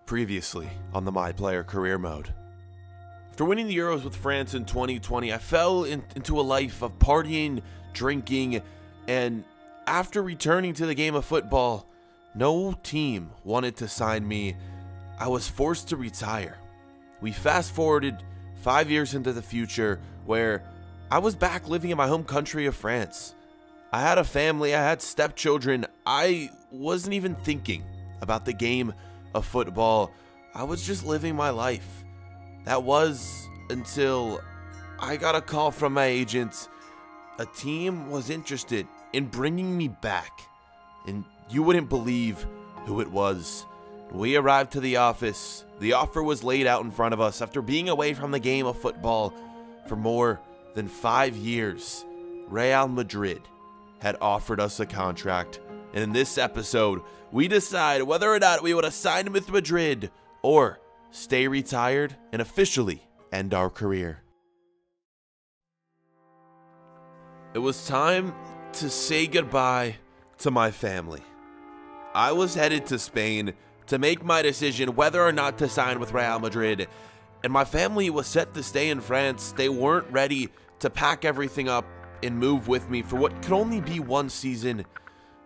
Previously on the My Player career mode. After winning the Euros with France in 2020, I fell into a life of partying, drinking, and after returning to the game of football, no team wanted to sign me. I was forced to retire. We fast forwarded 5 years into the future where I was back living in my home country of France. I had a family, I had stepchildren. I wasn't even thinking about the game of football. I was just living my life. That was until I got a call from my agent. A team was interested in bringing me back, and you wouldn't believe who it was. We arrived to the office. The offer was laid out in front of us after being away from the game of football for more than 5 years. Real Madrid had offered us a contract, and in this episode, we decide whether or not we would have signed with Madrid or stay retired and officially end our career. It was time to say goodbye to my family. I was headed to Spain to make my decision whether or not to sign with Real Madrid, and my family was set to stay in France. They weren't ready to pack everything up and move with me for what could only be one season.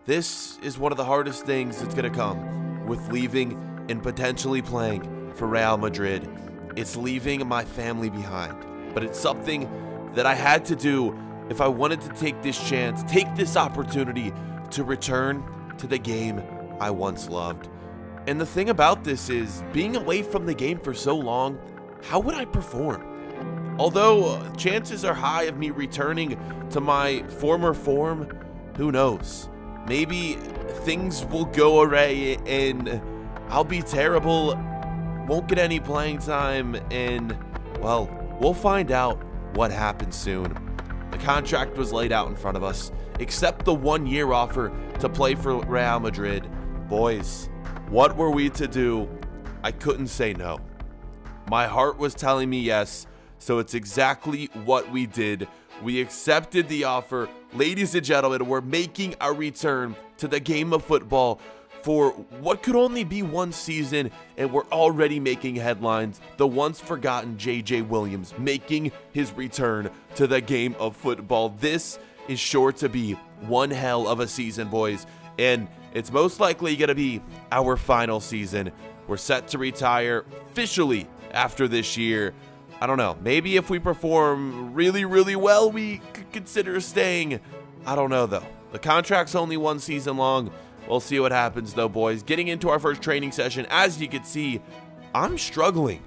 This is one of the hardest things that's going to come with leaving and potentially playing for Real Madrid. It's leaving my family behind, but it's something that I had to do if I wanted to take this chance, take this opportunity to return to the game I once loved. And the thing about this is, being away from the game for so long, how would I perform? Although chances are high of me returning to my former form, who knows? Maybe things will go awry and I'll be terrible, won't get any playing time, and, well, we'll find out what happens soon. The contract was laid out in front of us, except the 1-year offer to play for Real Madrid. Boys, what were we to do? I couldn't say no. My heart was telling me yes, so it's exactly what we did. We accepted the offer. Ladies and gentlemen, we're making our return to the game of football for what could only be one season, and we're already making headlines. The once forgotten J.J. Williams making his return to the game of football. This is sure to be one hell of a season, boys, and it's most likely going to be our final season. We're set to retire officially after this year. I don't know, maybe if we perform really, really well, we could consider staying. I don't know, though. The contract's only one season long. We'll see what happens, though, boys. Getting into our first training session, as you can see, I'm struggling.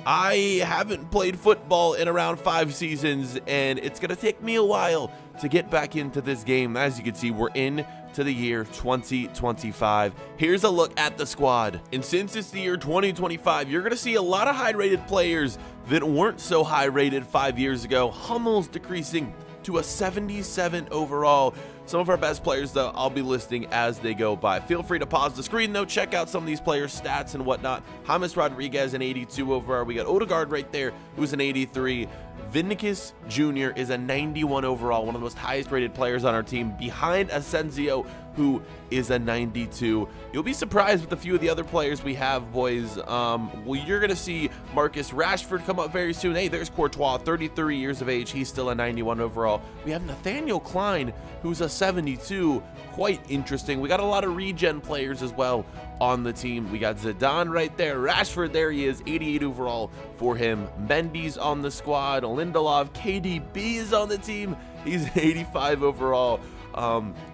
I haven't played football in around 5 seasons, and it's going to take me a while to get back into this game. As you can see, we're in to the year 2025. Here's a look at the squad. And since it's the year 2025, you're going to see a lot of high-rated players that weren't so high-rated 5 years ago. Hummel's decreasing to a 77 overall. Some of our best players, though, I'll be listing as they go by. Feel free to pause the screen, though. Check out some of these players' stats and whatnot. James Rodriguez, an 82 overall. We got Odegaard right there, who's an 83. Vinicius Jr. is a 91 overall, one of the most highest rated players on our team, behind Asensio, who is a 92. You'll be surprised with a few of the other players we have, boys. Well, you're going to see Marcus Rashford come up very soon. Hey, there's Courtois, 33 years of age. He's still a 91 overall. We have Nathaniel Klein, who's a 72. Quite interesting. We got a lot of regen players as well on the team. We got Zidane right there. Rashford, there he is, 88 overall for him. Mendy's on the squad. Lindelof, KDB is on the team. He's 85 overall.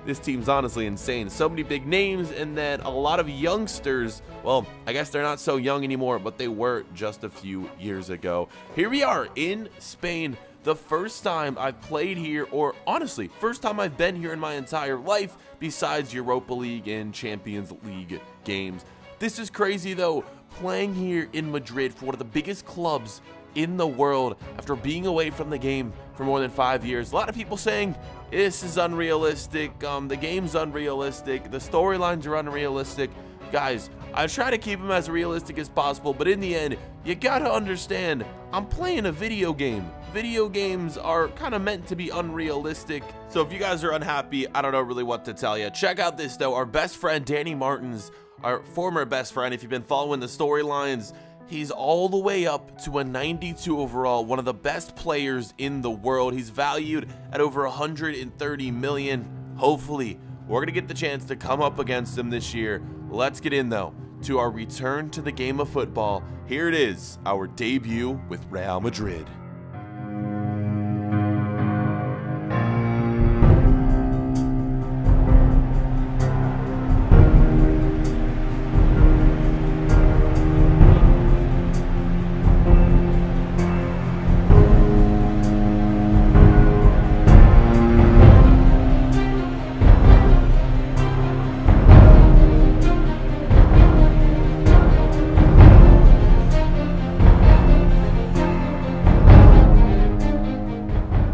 This team's honestly insane. So many big names, and then a lot of youngsters. Well, I guess they're not so young anymore, but they were just a few years ago. Here we are in Spain. The first time I've played here, or honestly, first time I've been here in my entire life, besides Europa League and Champions League games. This is crazy, though, playing here in Madrid for one of the biggest clubs in the world after being away from the game for more than 5 years. A lot of people saying this is unrealistic, the game's unrealistic, the storylines are unrealistic. Guys, I try to keep them as realistic as possible, but in the end, you gotta understand, I'm playing a video game. Video games are kind of meant to be unrealistic. So if you guys are unhappy, I don't know really what to tell you. Check out this, though. Our best friend Danny Martins, our former best friend, if you've been following the storylines, he's all the way up to a 92 overall, one of the best players in the world. He's valued at over 130 million. Hopefully, we're going to get the chance to come up against him this year. Let's get in, though, to our return to the game of football. Here it is, our debut with Real Madrid.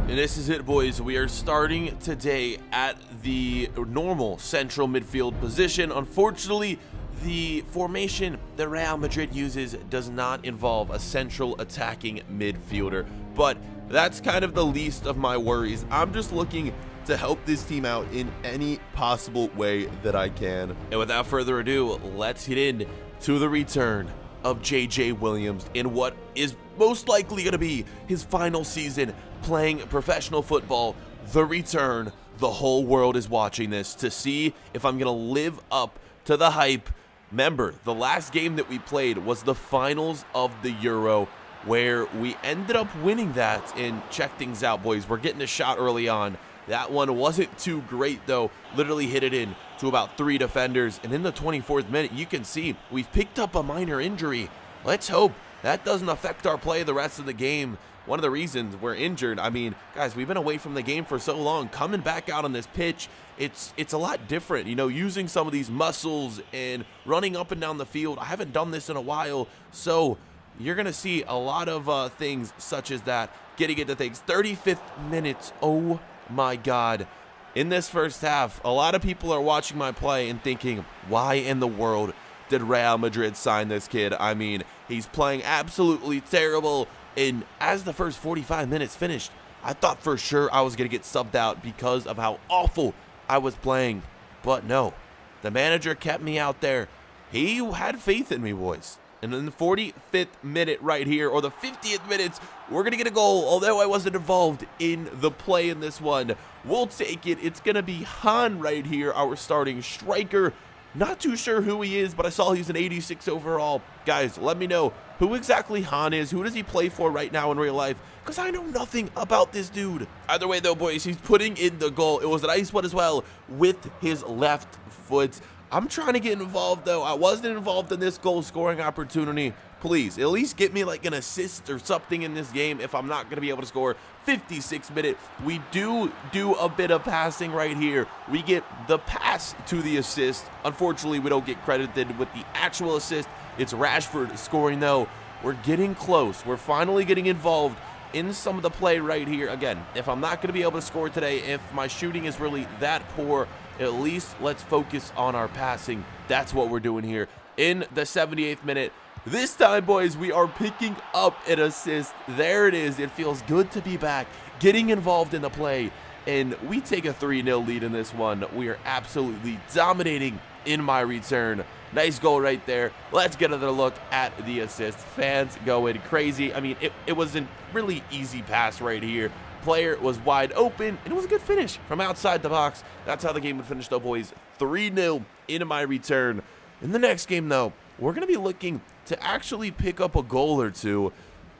This is it, boys. We are starting today at the normal central midfield position. Unfortunately, the formation that Real Madrid uses does not involve a central attacking midfielder, but that's kind of the least of my worries. I'm just looking to help this team out in any possible way that I can. And without further ado, let's get in to the return of JJ Williams in what is most likely going to be his final season playing professional football. The return. The whole world is watching this to see if I'm going to live up to the hype. Remember, the last game that we played was the finals of the Euro, where we ended up winning that. And check things out, boys. We're getting a shot early on. That one wasn't too great, though. Literally hit it in to about 3 defenders. And in the 24th minute, you can see we've picked up a minor injury. Let's hope that doesn't affect our play the rest of the game. One of the reasons we're injured, I mean, guys, we've been away from the game for so long. Coming back out on this pitch, it's a lot different, you know, using some of these muscles and running up and down the field. I haven't done this in a while, so you're going to see a lot of things such as that. Getting into things. 35th minutes, oh my God. In this first half, a lot of people are watching my play and thinking, why in the world did Real Madrid sign this kid? I mean, he's playing absolutely terrible. And as the first 45 minutes finished, I thought for sure I was going to get subbed out because of how awful I was playing. But no, the manager kept me out there. He had faith in me, boys. And in the 45th minute right here, or the 50th minutes, we're going to get a goal. Although I wasn't involved in the play in this one, we'll take it. It's going to be Han right here, our starting striker. Not too sure who he is, but I saw he's an 86 overall. Guys, let me know who exactly Han is. Who does he play for right now in real life? Because I know nothing about this dude. Either way, though, boys, he's putting in the goal. It was a nice one as well with his left foot. I'm trying to get involved, though. I wasn't involved in this goal-scoring opportunity. Please, at least get me like an assist or something in this game if I'm not going to be able to score. 56th minute, we do a bit of passing right here. We get the pass to the assist. Unfortunately, we don't get credited with the actual assist. It's Rashford scoring, though. We're getting close. We're finally getting involved in some of the play right here. Again, if I'm not going to be able to score today, if my shooting is really that poor, at least let's focus on our passing. That's what we're doing here in the 78th minute. This time, boys, we are picking up an assist. There it is. It feels good to be back, getting involved in the play, and we take a 3-0 lead in this one. We are absolutely dominating in my return. Nice goal right there. Let's get another look at the assist. Fans going crazy. I mean, it was a really easy pass right here. Player was wide open, and it was a good finish from outside the box. That's how the game would finish, though, boys. 3-0 into my return. In the next game, though, we're going to be looking to actually pick up a goal or two.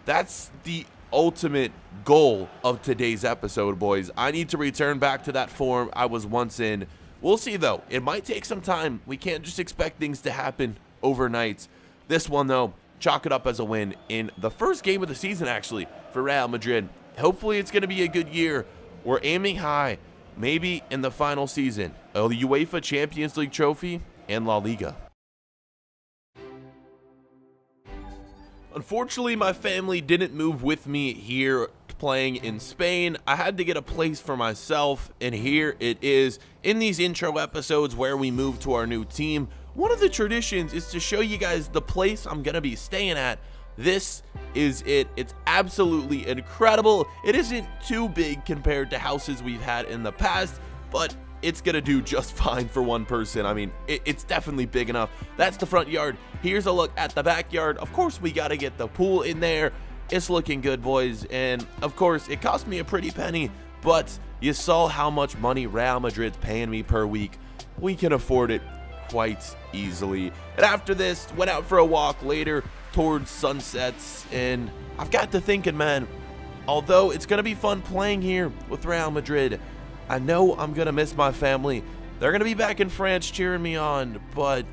That's the ultimate goal of today's episode, boys. I need to return back to that form I was once in. We'll see, though. It might take some time. We can't just expect things to happen overnight. This one, though, chalk it up as a win in the first game of the season, actually, for Real Madrid. Hopefully, it's going to be a good year. We're aiming high, maybe in the final season, a UEFA Champions League trophy and La Liga. Unfortunately, my family didn't move with me here playing in Spain. I had to get a place for myself, and here it is. In these intro episodes where we move to our new team, one of the traditions is to show you guys the place I'm going to be staying at. This is it. It's absolutely incredible. It isn't too big compared to houses we've had in the past, but it's gonna do just fine for one person. I mean, it's definitely big enough. That's the front yard. Here's a look at the backyard. Of course, we gotta get the pool in there. It's looking good, boys, and of course, it cost me a pretty penny, but you saw how much money Real Madrid's paying me per week. We can afford it quite easily. And after this, went out for a walk later towards sunsets, and I've got to thinking, man, although it's gonna be fun playing here with Real Madrid, I know I'm gonna miss my family. They're gonna be back in France cheering me on, but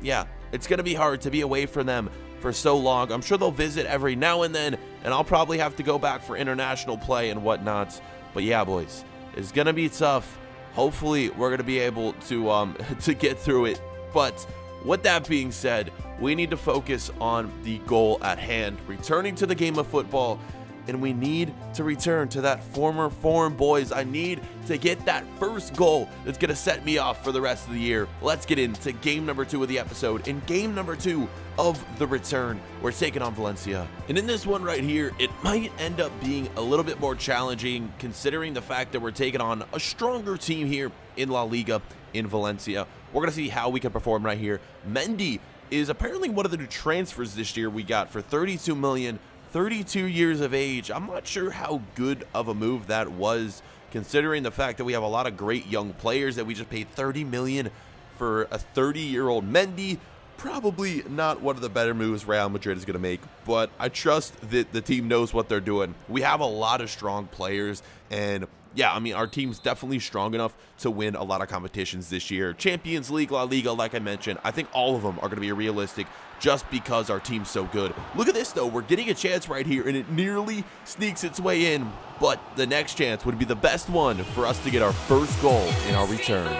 yeah, it's gonna be hard to be away from them for so long. I'm sure they'll visit every now and then, and I'll probably have to go back for international play and whatnot. But yeah, boys, it's gonna be tough. Hopefully, we're gonna be able to to get through it. But with that being said, we need to focus on the goal at hand, returning to the game of football. And we need to return to that former form, boys. I need to get that first goal that's going to set me off for the rest of the year. Let's get into game number 2 of the episode. In game number 2 of the return, we're taking on Valencia. And in this one right here, it might end up being a little bit more challenging considering the fact that we're taking on a stronger team here in La Liga in Valencia. We're going to see how we can perform right here. Mendy is apparently one of the new transfers this year we got for 32 million. 32 years of age. I'm not sure how good of a move that was, considering the fact that we have a lot of great young players that we just paid 30 million for a 30-year-old Mendy. Probably not one of the better moves Real Madrid is going to make, but I trust that the team knows what they're doing. We have a lot of strong players, and yeah, I mean, our team's definitely strong enough to win a lot of competitions this year. Champions League, La Liga, like I mentioned, I think all of them are going to be realistic just because our team's so good. Look at this, though. We're getting a chance right here, and it nearly sneaks its way in, but the next chance would be the best one for us to get our first goal in our return.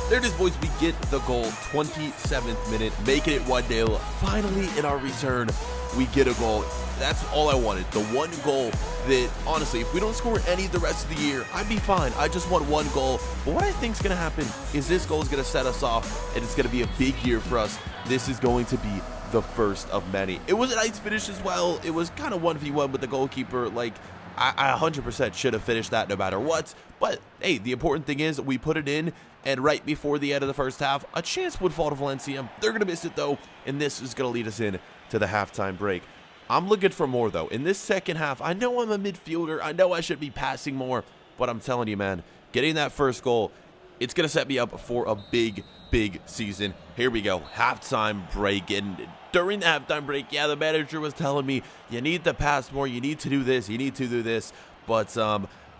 There it is, boys. We get the goal, 27th minute, making it 1-0. Finally, in our return, we get a goal. That's all I wanted. The one goal that, honestly, if we don't score any the rest of the year, I'd be fine. I just want one goal. But what I think is going to happen is this goal is going to set us off, and it's going to be a big year for us. This is going to be the first of many. It was a nice finish as well. It was kind of 1v1 with the goalkeeper. Like, I 100% should have finished that no matter what. But, hey, the important thing is we put it in, and right before the end of the first half, a chance would fall to Valencia. They're going to miss it, though, and this is going to lead us in to the halftime break. I'm looking for more, though. In this second half, I know I'm a midfielder. I know I should be passing more, but I'm telling you, man, getting that first goal, it's going to set me up for a big, big season. Here we go, halftime break, and during the halftime break, yeah, the manager was telling me, you need to pass more, you need to do this, you need to do this, but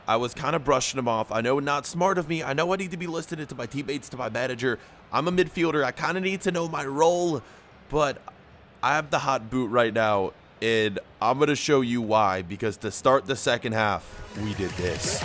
I was kind of brushing him off. I know, not smart of me. I know I need to be listening to my teammates, to my manager. I'm a midfielder. I kind of need to know my role, but I have the hot boot right now, and I'm going to show you why, because to start the second half, we did this.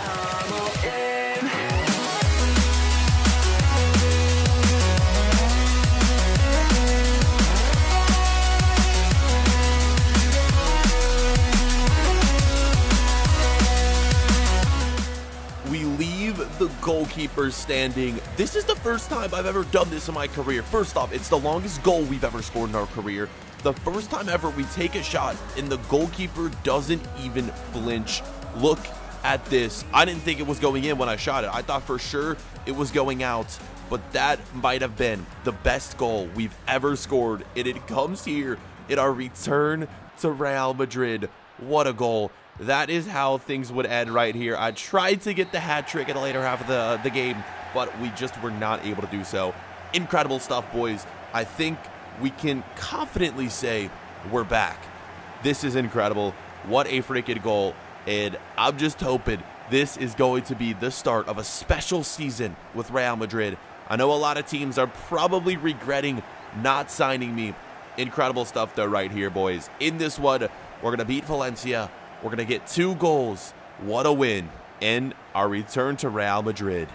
The goalkeeper standing. This is the first time I've ever done this in my career. First off, it's the longest goal we've ever scored in our career. The first time ever we take a shot and the goalkeeper doesn't even flinch. Look at this. I didn't think it was going in when I shot it. I thought for sure it was going out, but that might have been the best goal we've ever scored, and it comes here in our return to Real Madrid. What a goal. That is how things would end right here. I tried to get the hat trick in the later half of the game, but we just were not able to do so. Incredible stuff, boys. I think we can confidently say we're back. This is incredible. What a freaking goal. And I'm just hoping this is going to be the start of a special season with Real Madrid. I know a lot of teams are probably regretting not signing me. Incredible stuff, though, right here, boys. In this one, we're going to beat Valencia. We're going to get 2 goals. What a win. And our return to Real Madrid.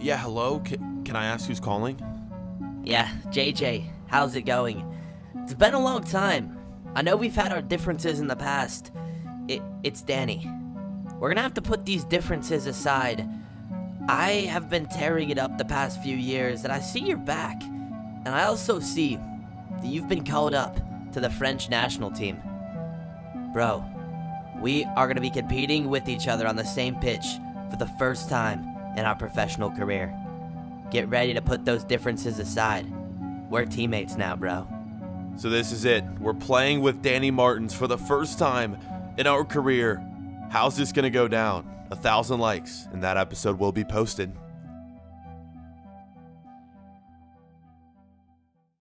Yeah, hello? Can I ask who's calling? Yeah, JJ. How's it going? It's been a long time. I know we've had our differences in the past. It's Danny. we're gonna have to put these differences aside. I have been tearing it up the past few years, and I see you're back. And I also see that you've been called up to the French national team. Bro, we are gonna be competing with each other on the same pitch for the first time in our professional career. Get ready to put those differences aside. We're teammates now, bro. So this is it. We're playing with Danny Martins for the first time in our career. How's this gonna go down? 1,000 likes, and that episode will be posted.